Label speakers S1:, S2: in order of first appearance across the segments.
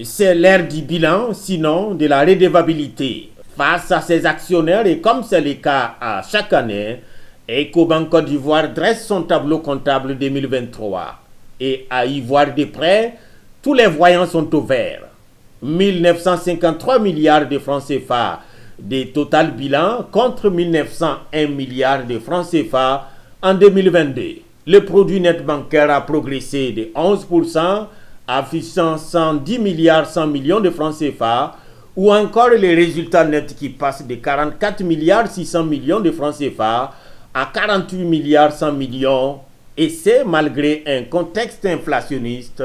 S1: C'est l'ère du bilan, sinon de la redevabilité. Face à ses actionnaires, et comme c'est le cas à chaque année, Ecobank Côte d'Ivoire dresse son tableau comptable 2023. Et à y voir de près, tous les voyants sont au vert. 1953 milliards de francs CFA de total bilan contre 1901 milliards de francs CFA en 2022. Le produit net bancaire a progressé de 11%, affichant 110 milliards 100 millions de francs CFA, ou encore les résultats nets qui passent de 44 milliards 600 millions de francs CFA à 48 milliards 100 millions, et c'est malgré un contexte inflationniste,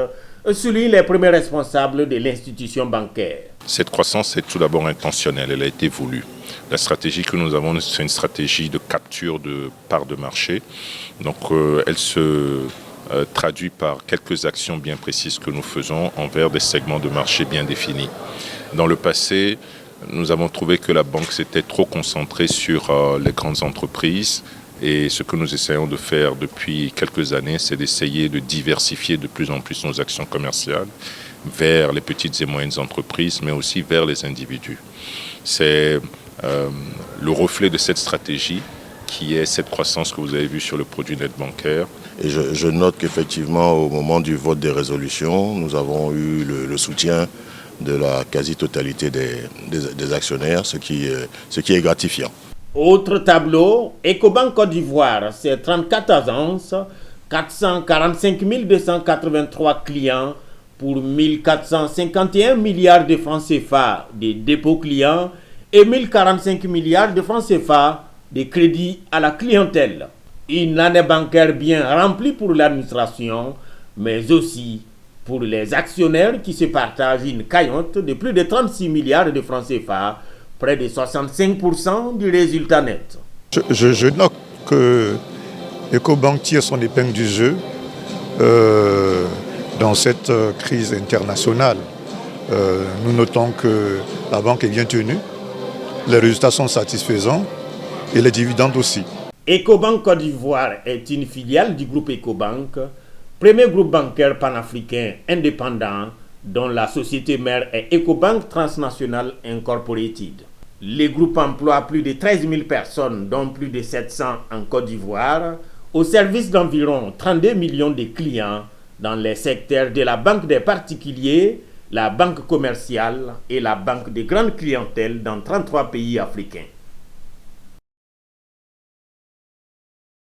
S1: soulignent les premiers responsables de l'institution bancaire.
S2: Cette croissance est tout d'abord intentionnelle, elle a été voulue. La stratégie que nous avons, c'est une stratégie de capture de parts de marché. Donc elle se traduit par quelques actions bien précises que nous faisons envers des segments de marché bien définis. Dans le passé, nous avons trouvé que la banque s'était trop concentrée sur les grandes entreprises. Et ce que nous essayons de faire depuis quelques années, c'est d'essayer de diversifier de plus en plus nos actions commerciales vers les petites et moyennes entreprises, mais aussi vers les individus. C'est le reflet de cette stratégie qui est cette croissance que vous avez vue sur le produit net bancaire.
S3: Et je note qu'effectivement, au moment du vote des résolutions, nous avons eu le soutien de la quasi-totalité des actionnaires, ce qui est gratifiant.
S1: Autre tableau, Ecobank Côte d'Ivoire, c'est 34 agences, 445 283 clients pour 1451 milliards de francs CFA de dépôts clients et 1045 milliards de francs CFA de crédits à la clientèle. Une année bancaire bien remplie pour l'administration, mais aussi pour les actionnaires qui se partagent une cagnotte de plus de 36 milliards de francs CFA, près de 65% du résultat net.
S4: Je note que Ecobank tire son épingle du jeu dans cette crise internationale. Nous notons que la banque est bien tenue, les résultats sont satisfaisants et les dividendes aussi.
S1: Ecobank Côte d'Ivoire est une filiale du groupe Ecobank, premier groupe bancaire panafricain indépendant dont la société mère est Ecobank Transnational Incorporated. Le groupe emploie plus de 13 000 personnes, dont plus de 700 en Côte d'Ivoire, au service d'environ 32 millions de clients dans les secteurs de la banque des particuliers, la banque commerciale et la banque de grande clientèle dans 33 pays africains.